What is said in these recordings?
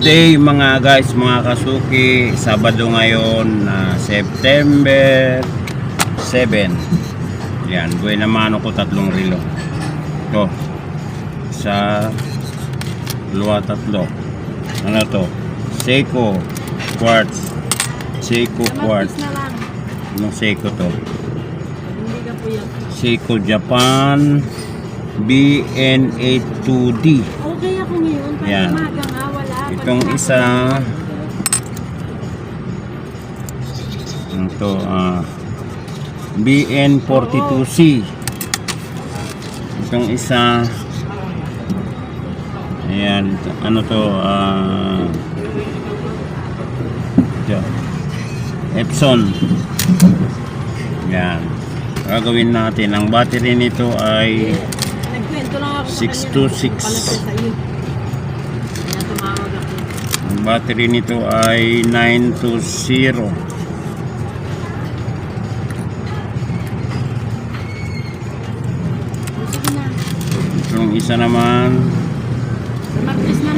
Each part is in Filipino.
day mga guys, mga kasuki. Sabado ngayon na September 7. Yan, buhay naman ako 3 relo. Ito, sa luwa 3. Ano to? Seiko quartz. Seiko quartz. Anong Seiko to? Seiko Japan BN82D. Okay ako ngayon. Yan. Itong isa ito BN42C. Itong isa ayan, ano to Epson. Yan, gagawin natin. Ang battery nito ay 626. Ang battery nito ay 920. Itong isa naman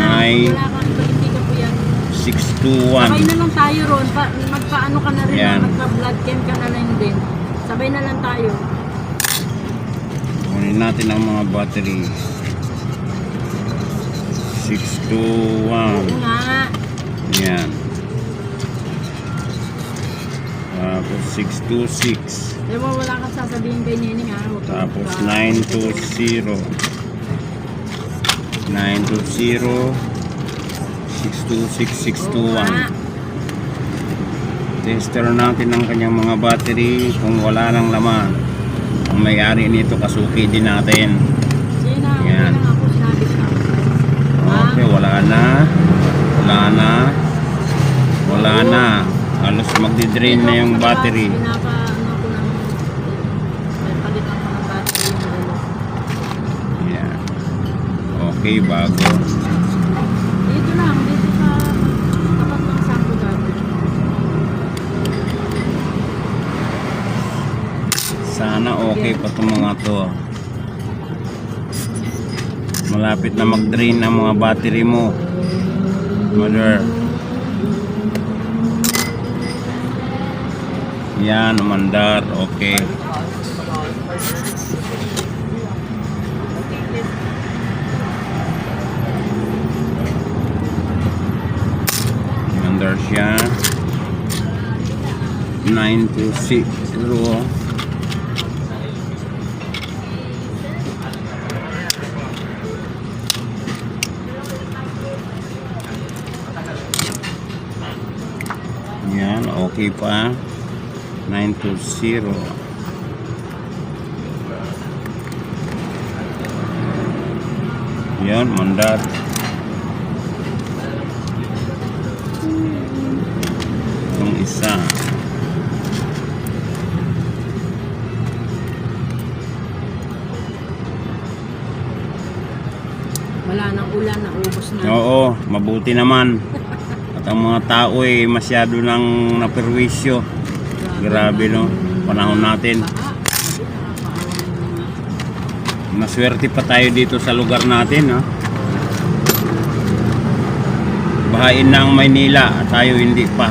ay 621. Sabay na lang tayo ron. Magpaano ka na rin. Yan. Magpa-blood chem ka na rin din. Sabay na lang tayo. Kunin natin ang mga battery. 621. Nga. Yan. Tapos 626. Di ba wala kang sasabihin kay Nining ha? Tapos 920. 920. 626, 621. Tester natin ang kanyang mga battery kung wala nang laman. Ang may-ari nito kasuki din natin. Yan. Okay, wala na. Halos magdi-drain na yung battery. Yan. Okay, bago. Dito lang, dito sa tapat ng sangko dati. Sana okay pa itong mga to. Malapit na mag-drain ang mga battery mo, mother. Yan, umandar. Okay. Umandar siya. 920. Yan, okay pa. 920. Yan, mandar. Itong isa. Wala nang ulan, naubos na. Oo, mabuti naman. At ang mga tao ay masyado nang naperwisyo. Grabe no, panahon natin. Maswerte pa tayo dito sa lugar natin, no? Bahain na ang Maynila, tayo hindi pa.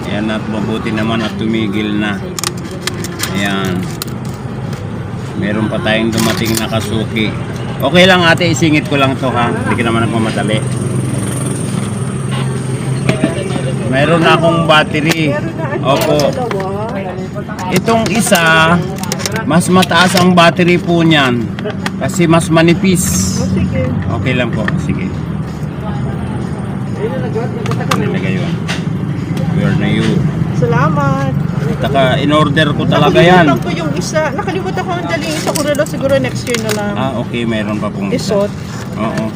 Ayan, at mabuti naman at tumigil na. Ayan. Meron pa tayong dumating na kasuki. Okay lang ate, isingit ko lang to ha. Hindi ka naman nagmamadali. Meron na akong battery. Opo. Itong isa, mas mataas ang battery po niyan. Kasi mas manipis. Okay lang po. Sige. Nilagay yun. Where na you? Salamat. Taka, in-order ko talaga yan. Nakalimutan ko yung isa. Nakalimutan ko ang daling isa ko relo. Siguro next year na lang. Ah, okay. Meron pa pong isa. Isot. Oo.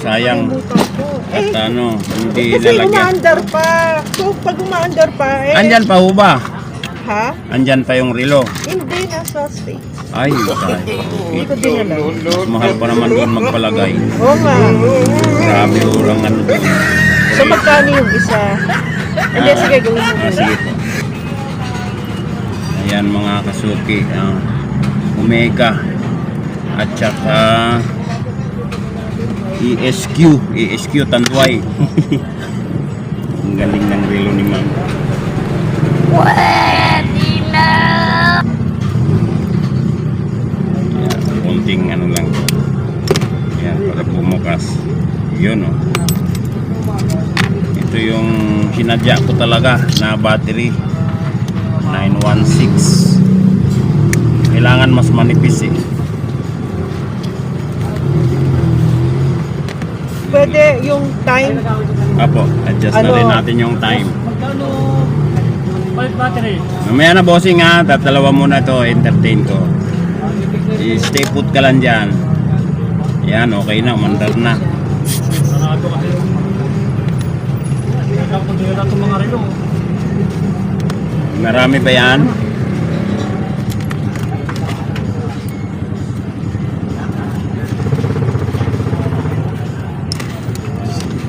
Sayang. Nakalimutan ko. At ano, hindi kasi nalagyan. umaandar pa. So, pag umaandar pa, Andyan pa ho ba? Ha? Andyan pa yung relo. Hindi, nasa state. Ay, Hindi ko din alam. mas mahal pa naman doon magpalagay. Oo nga. Grabe orang ano doon. So, magkano yung isa? Hindi, sige, gawin mo. Sige po. Ayan mga kasuki. Omega. At saka ESQ Tanduay. Ang galing ng relo ni ma'am. Yan, konting ano lang. Yan, para bumukas. Yun oh. Ito yung sinadya ko talaga na battery 916. Kailangan mas manipis eh. Pwede yung time. Apo, adjust na Ano? rin natin yung time. Magkano palit battery? Mamaya na bossing ha, tatalawa muna to, entertain ko. Stay put ka lang dyan. Yan, okay na, umandar na. Sarado kasi yung nila itong mga relo. Marami ba yan?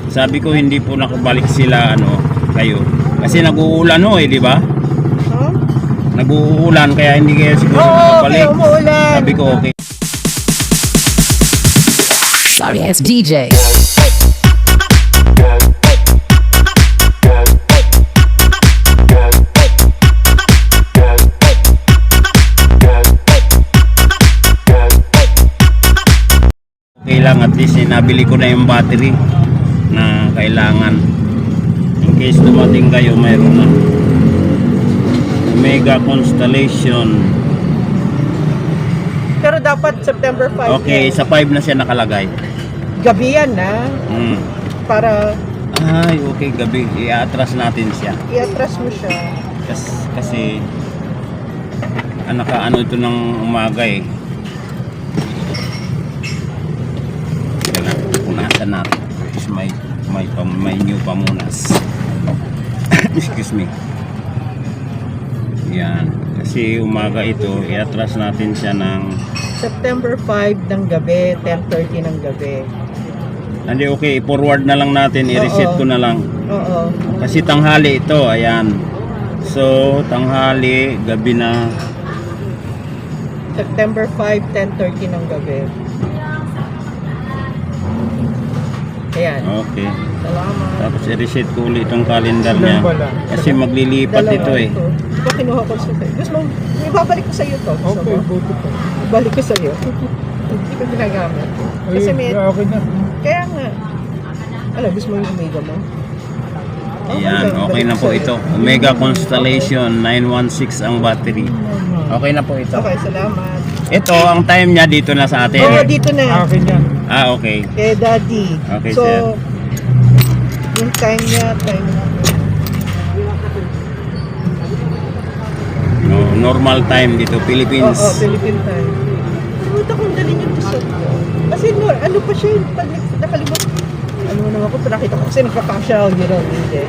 Sabi ko hindi po nakabalik sila kayo. Kasi nag-uulan di ba? Huh? Nag-uulan kaya hindi kayo siguro Oo, nakabalik. okay, umuulan. Sabi ko okay. Sorry, it's DJ. Okay lang, at least nabili ko na yung battery na kailangan. In case dumating kayo, mayroon na. Omega Constellation. Pero dapat September 5. Okay, sa 5 na siya nakalagay. Gabi yan na. Para Ay, okay, gabi. I-atras natin siya. i-atras mo siya. Kasi nakaano ito ng umaga eh. Kaya punasan natin. Tapos may new pamunas. Excuse me. Yan. Kasi umaga ito, i-atras natin siya ng September 5 ng gabi, 10:30 ng gabi. hindi okay, forward na lang natin, i-reset ko na lang. Oo. Kasi tanghali ito, ayan. So, tanghali, gabi na. September 5, 10:30 ng gabi. Ayan. Okay. Salamat. Tapos i-reset ko ulit itong calendar niya. Kasi maglilipat ito eh. Di ba kinuha ko sa sa'yo? Gusto mo, ibabalik ko sa iyo to. Gusto mo? Ibalik ko sa iyo. Hindi ko ginagamit. Kasi may, kaya nga, alam, gusto mo yung Omega mo? Ayan, okay na po ito. Omega Constellation 916 ang battery. Okay na po ito. Okay, salamat. Ito, ang time niya dito na sa atin. Oo, dito na. Ah, okay. Kay Daddy. Okay, so, sir. yung time niya, No, normal time dito, Philippines. Oo, Philippine time. Pumunta kong dali niyo to sa kasi ano pa siya, pag nakalimot. Ano mo naman ko, nakita ko kasi nagpapasya, hindi.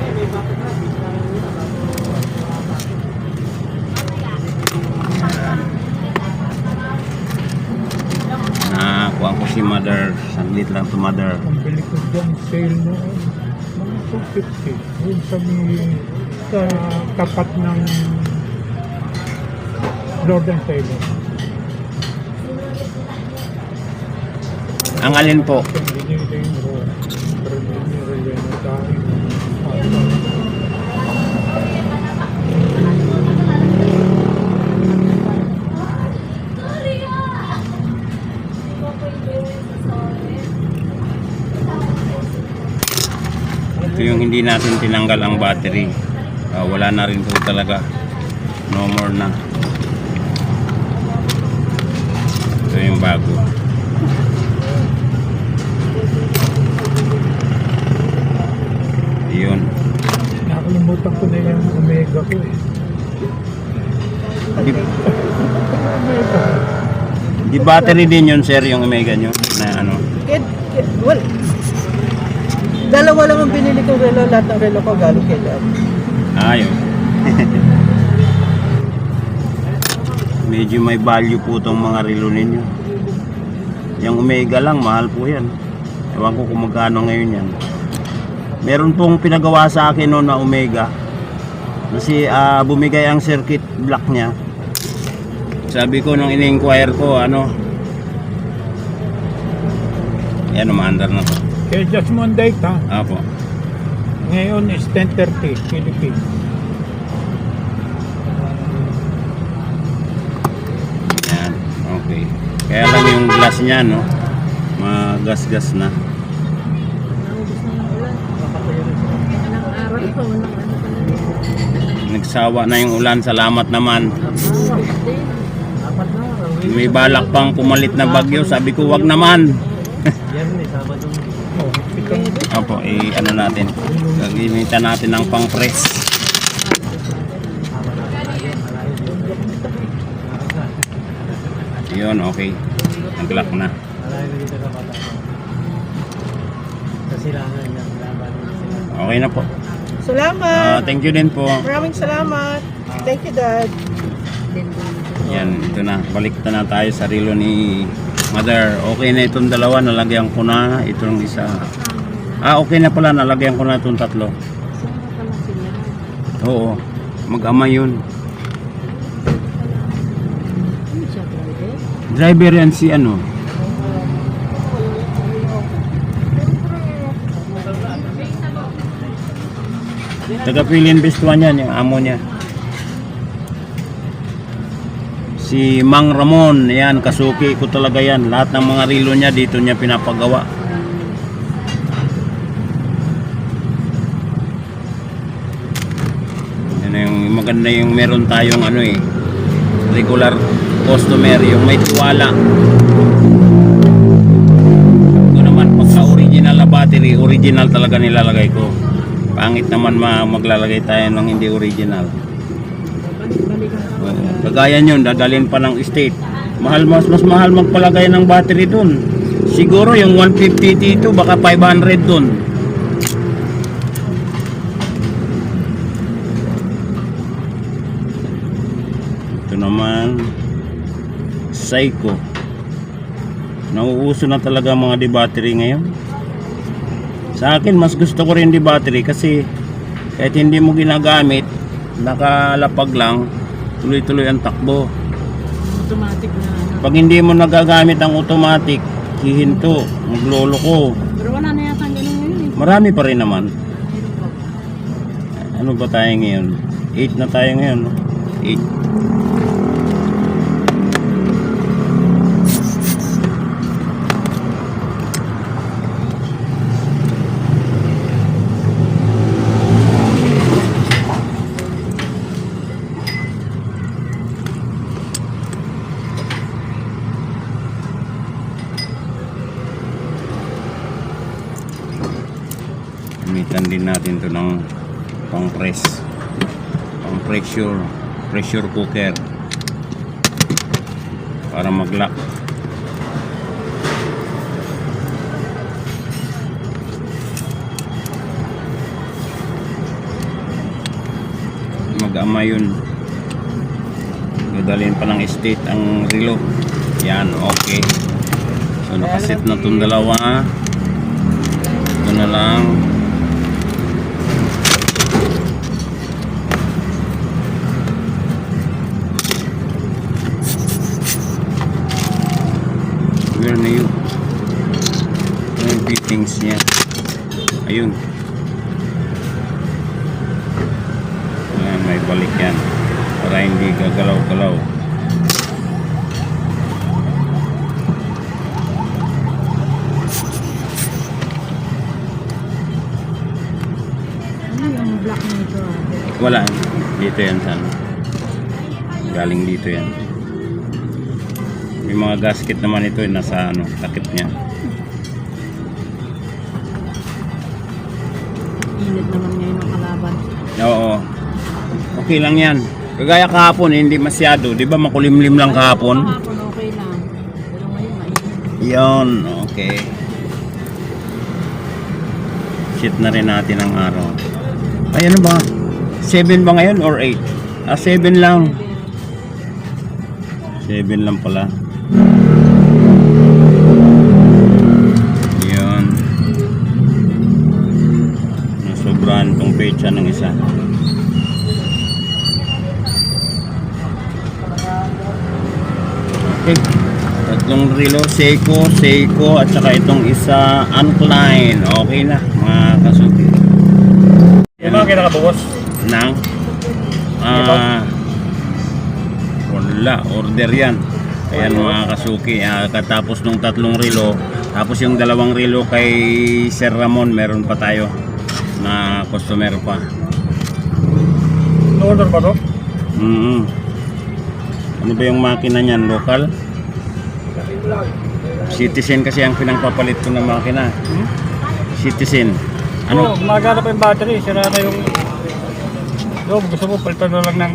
Kuha ko si mother, saglit lang to mother. Ang bili ko dyan, sale na mga 250. Yun sa may tapat ng Lord and Taylor. Ang alin po? Binili mo, pero binili na tayo. Ito yung hindi natin tinanggal ang battery. Wala na rin po talaga. No more na. Ito yung bago. Yun. Nakalimutan ko na yung Omega ko eh. Di battery din yun sir, yung Omega nyo na ano. Well, dalawa lang ang binili kong relo, lahat ng relo ko galing kay Dad. Ayun. Medyo may value po itong mga relo ninyo. Yung Omega lang, mahal po yan. Ewan ko kung magkano ngayon yan. Meron pong pinagawa sa akin noon na Omega. Kasi bumigay ang circuit block niya. Sabi ko nung in-inquire ko, Yan, umaandar na po. Kaya just mo ang date ha. Apo. Ngayon is 10:30 Philippines. Yan, okay. Kaya lang yung glass niya, no? Magas-gas na. Naubos na yung ulan. Ilang araw ko, walang ano pala. Nagsawa na yung ulan, salamat naman. Din. May balak pang pumalit na bagyo, sabi ko wag naman. Oh, pitong Opo, ano natin, gagamitan natin ng pang-press. Yun, okay. Nag-lock na. Okay na po. Salamat. Thank you din po. Maraming salamat. Thank you, Dad. Yan, ito na. Balik na tayo sa relo ni Mother. Okay na itong dalawa, nalagyan ko na. Itong isa. Okay na pala, nalagyan ko na itong tatlo. Saan na pala sila? Oo, mag-ama yun. Ano siya, driver? Driver yan si ano. Taga Pilin Bistuan yan, yung amo niya. Si Mang Ramon, yan, kasuki ko talaga yan. Lahat ng mga relo niya dito niya pinapagawa. Yan yung maganda yung meron tayong ano regular customer, yung may tiwala. Ito naman pagka original na battery, original talaga nilalagay ko. Pangit naman maglalagay tayo ng hindi original. Kagaya yun, dadalhin pa ng state. Mas mahal magpalagay ng battery dun. Siguro yung 150 dito, baka 500 dun. Ito naman, Seiko. Nauuso na talaga mga di-battery ngayon. Sa akin, mas gusto ko rin di-battery kasi kahit hindi mo ginagamit, nakalapag lang, tuloy-tuloy ang takbo. Automatic na ano. Pag hindi mo nagagamit ang automatic, hihinto, magloloko. Pero wala na yata ang ganun ngayon eh. Marami pa rin naman. Ano ba tayo ngayon? 8 na tayo ngayon, no? 8. Gamitan din natin to ng pang-press, pressure cooker para mag-lock. Mag-ama yun, dadalhin pa ng state ang relo. Yan, okay. So nakaset na itong dalawa. Ito na lang. Where na yun? Yung fittings niya. Ayun. Ayan, may balik yan para hindi gagalaw-galaw. Ano yung black nito? Wala. Dito yan sana. Galing dito yan. Yung mga gasket naman ito nasa takip niya. Init naman ngayon ang kalaban. Oo. Okay lang yan. Kagaya kahapon, hindi masyado. Di ba makulimlim lang kahapon? Kahapon okay lang. Pero ngayon mainit. Yun. Okay. Shit na rin natin ang araw. Ay, ano ba? 7 ba ngayon or 8? 7 lang. 7 lang pala. Yun. Nasobrahan tong pecha ng isa. Okay. tatlong relo, Seiko, at saka itong isa, Ankline. Okay na, mga kasuki. Yung mga kinakabukas. Nang? Wala, order yan. Ayan mga kasuki, katapos nung tatlong relo, tapos yung dalawang relo kay Sir Ramon, meron pa tayo na customer pa. No-order ba to? Ano ba yung makina niyan? Local? Citizen kasi ang pinangpapalit ko ng makina. Citizen. Ano? Ano? Magana pa yung battery. Sira na yung... gusto mo, palitan na lang ng...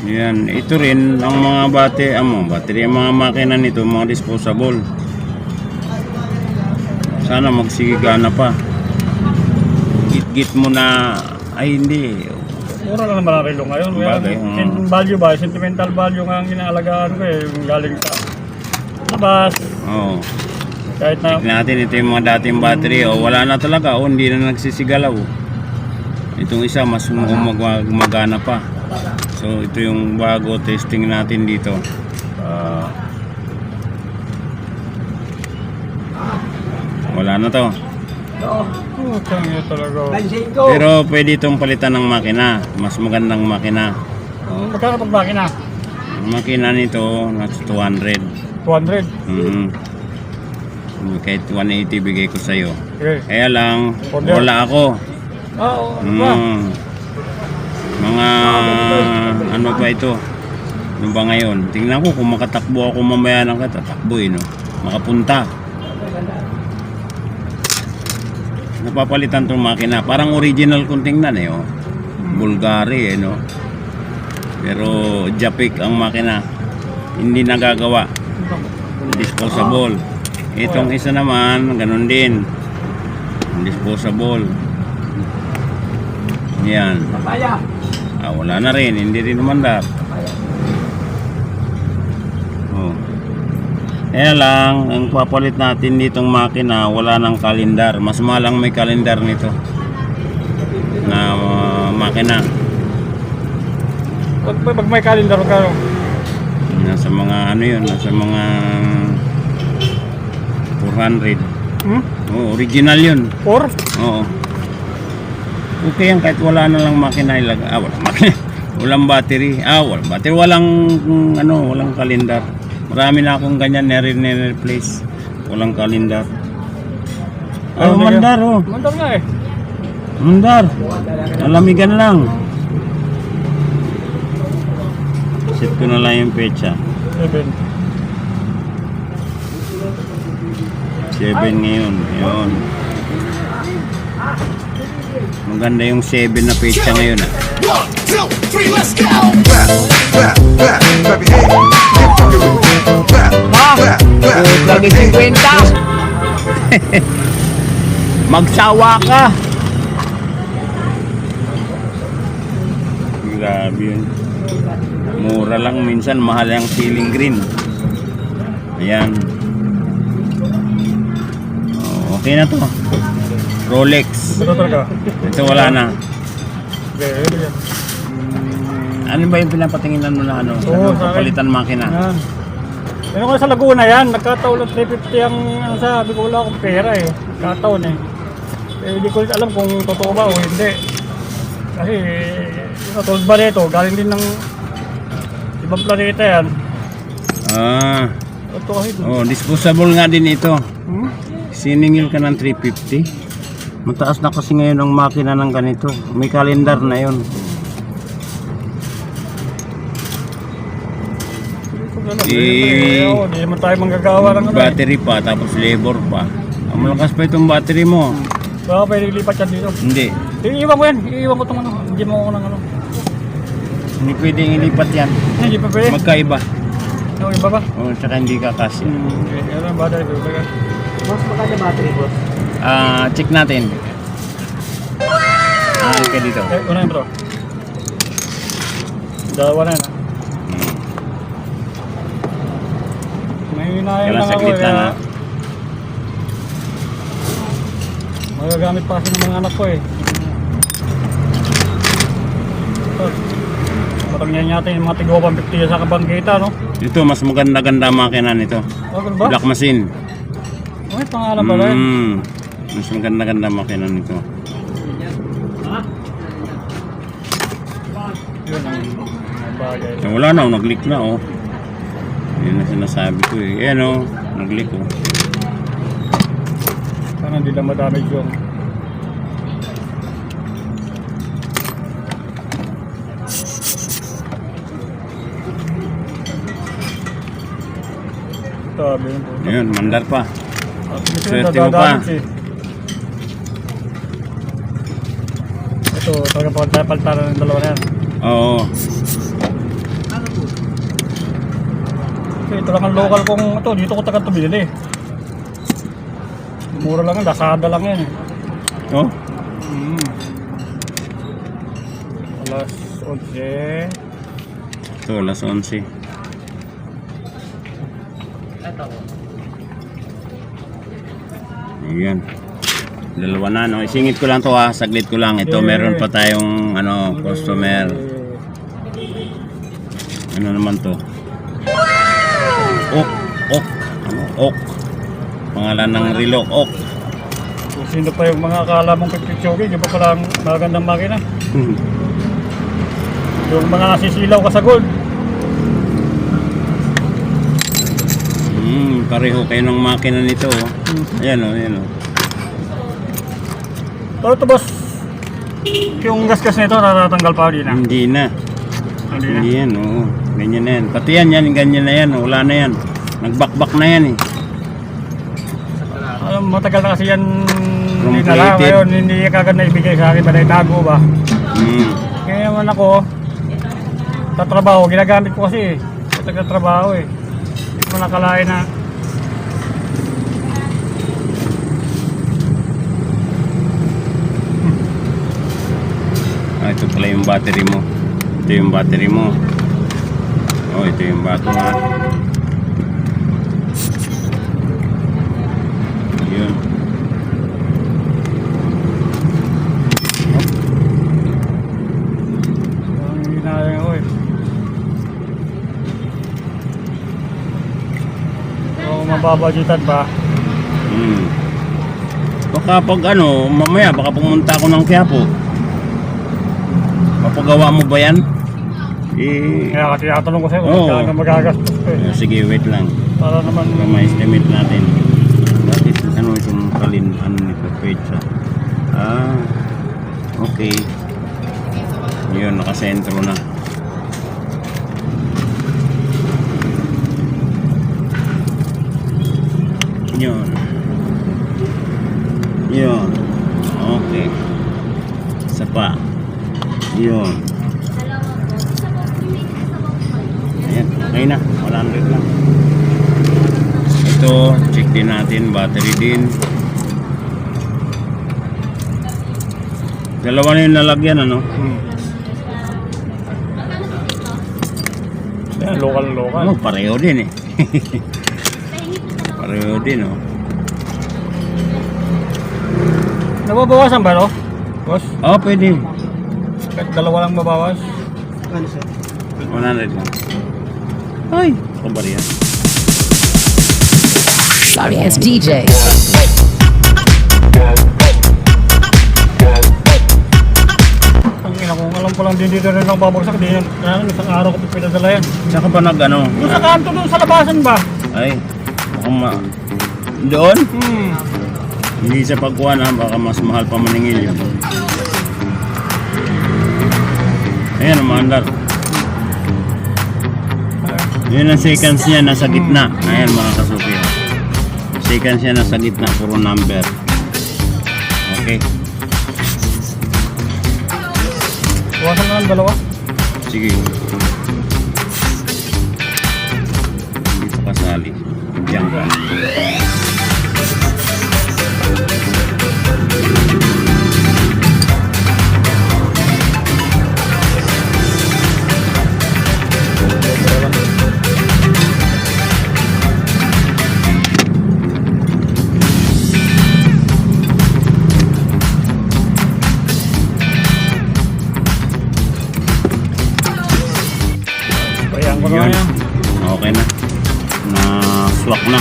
Yan. Ito rin, ang mga battery, ang mga makina nito, mga disposable. Sana magsigigana pa. Git-git mo na... Ay, hindi. Mura lang naman ang relo ngayon. Bagay, Yung value ba? Sentimental value nga ang inaalagaan ko eh. Yung galing sa labas. Oo. Kahit na... Tignan natin, ito yung mga dating battery. O, wala na talaga. O, hindi na nagsisigalaw. Itong isa, mas gumagana pa. So, ito yung bago testing natin dito. Wala na to. Tangina talaga. Pero pwede itong palitan ng makina. Mas magandang makina. Magkano pag makina? Ang makina nito, nasa 200. 200. Kahit 180 bigay ko sa'yo. Okay. Kaya lang, Order. wala ako. Oo. Ba? Mga ano ba ito? Ano ba ngayon? Tingnan ko kung makatakbo ako mamaya ng katatakbo no? Makapunta. Napapalitan tong makina. Parang original kung tingnan oh. Bulgari no? Pero Japik ang makina. Hindi nagagawa. Disposable. Itong isa naman, ganun din. Disposable. Yan. Wala na rin, hindi rin umandar. Oh. Kaya lang, ang papalit natin ditong makina, wala nang kalendar. Mas mahal ang may kalendar nito na makina. Pag may calendar ka, Nasa mga ano yun, nasa mga 400. Oh, original yun. 4? Oo. Okay yan kahit wala na lang makina ilagay. Wala makina. Walang battery. Walang battery. Walang kalendar. Marami na akong ganyan nire-replace. Walang kalendar. Mandar oh. Mandar nga eh. Mandar. Malamigan lang. Set ko na lang yung pecha. 7 ngayon. Yun. Maganda yung 7 na pecha ngayon 1, 2, 3, let's go! Clap, clap, clap, clap your hands. Clap, clap, clap, clap your hands. Magsawa ka. Grabe yun. Mura lang minsan, mahal yung ceiling green. Ayan. Okay na to. Rolex. Ito talaga. Ito wala na. Okay, yan. Ano ba yung pinapatinginan mo na ano? Oo, sa akin. Papalitan makina. Yan. Ano ko sa Laguna yan, nagkataon lang 350 ang sabi ko, wala akong pera eh. Nagkataon eh. Hindi ko alam kung totoo ba o hindi. Kasi yung katulad ba nito, galing din ng ibang planeta yan. Ito kasi. Disposable nga din ito. Hmm? Siningil ka ng 350. Mataas na kasi ngayon ang makina ng ganito. May kalendar na yon. Hindi naman tayo manggagawa ng ano eh. Battery pa, tapos labor pa. Ang malakas pa itong battery mo. Baka pwede lipat yan dito. Hindi. Iiwan ko yan, iiwan ko itong ano. Hindi mo ako ng ano. Hindi pwedeng ilipat yan. Hindi pa pwede. Magkaiba. Ano iba ba? Tsaka hindi kakasya. Ano ang battery ko? Mas maganda battery boss. Check natin. Ka dito. Una yun bro. Dalawa na yun ha. May hinahin lang ako Saglit lang ha. Magagamit pa kasi ng mga anak ko eh. Ito. Pag yan natin yung mga tigawa 150 sa kabangkita, no? Ito, mas maganda-ganda makina nito. Oh, ganun ba? Black machine. Ay, pangalan pala yun. Mas maganda-ganda makina nito. Yun ang bagay. Eh, wala na, nag-leak na oh. Yun ang sinasabi ko eh. Ayan oh, nag-leak oh. Sana hindi na madamage yung tabi yun po. Ayun, mandar pa. At ito Swerte yung mo pa. dadamage eh. Ito, talagang paltaran ng dalawa na yan. Oo. Kasi ito lang ang local kong ito, dito ko taga tumili. Mura lang yan, Lazada lang yan eh. Oh, Alas 11. ito, alas 11. Ayan. Dalawa na, no? Isingit ko lang to ha. Saglit ko lang. Ito, meron pa tayong, ano, customer. Ano naman to? Ok. Ok. Ano? Ok. Pangalan ng relo. Ok. Kung sino pa yung mga akala mong pipitsyogi, di ba palang magandang makina? Yung mga nasisilaw ka sa gold. Pareho kayo ng makina nito. Oh. Ayan o, ayan o. Pero ito boss, yung gasgas nito natatanggal pa din na. Hindi na. Hindi na. Hindi yan, oo. Ganyan na yan. Pati yan, ganyan na yan. Wala na yan. Nagbakbak na yan eh. Alam, matagal na kasi yan hindi From na lang. creative. Ngayon, hindi kagad na ibigay sa akin, balay tago ba? Kaya naman ako, tatrabaho, ginagamit ko kasi tatrabaho eh. Hindi ko nakalain na. Ito pala yung battery mo. Ito yung battery mo. Oh, ito yung bato ha. Yun. Ang ginaya ko eh. Kung mababudgetan pa, Baka pag ano, mamaya baka pumunta ako ng Quiapo. Papagawa mo ba yan? Eh, kaya kasi tinatanong ko sa'yo Oo. kung saan magagastos ko eh. sige, wait lang. Para naman Ma-estimate natin. Dati ano itong kalin, ano nito, pecha. Ah, okay. Yun, nakasentro na. Yun. Yun. Okay. Isa pa. Yun. Ayan, okay na. 100 lang. Ito, check din natin. Battery din. Dalawa na yung nalagyan, ano? yan, local. Ano, pareho din eh. Pareho din, oh. Nababawasan ba no? Boss? Oh, pwede. Kahit dalawa lang mabawas. 100 lang. Ay, kumbari yan. Sorry, it's DJ. Ang ina kung alam ko lang din dito rin ang babagsak. Di yan, isang araw ko pinadala yan. Saan ka ba nag, ano? Yung sa kanto doon sa labasan ba? Ay, baka doon? Hindi sa pagkuha na, baka mas mahal pa maningil yun. Ayan, umaandar. Yun ang seconds niya, nasa gitna. Ayan mga kasuki. Seconds niya nasa gitna, puro number. Okay. Bawasan na lang dalawa. Sige. Dito kasali. Diyan ka. ko na Yun. yan. Okay na. Na swak na.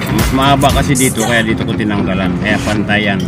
Mas mahaba kasi dito kaya dito ko tinanggalan. Kaya pantayan.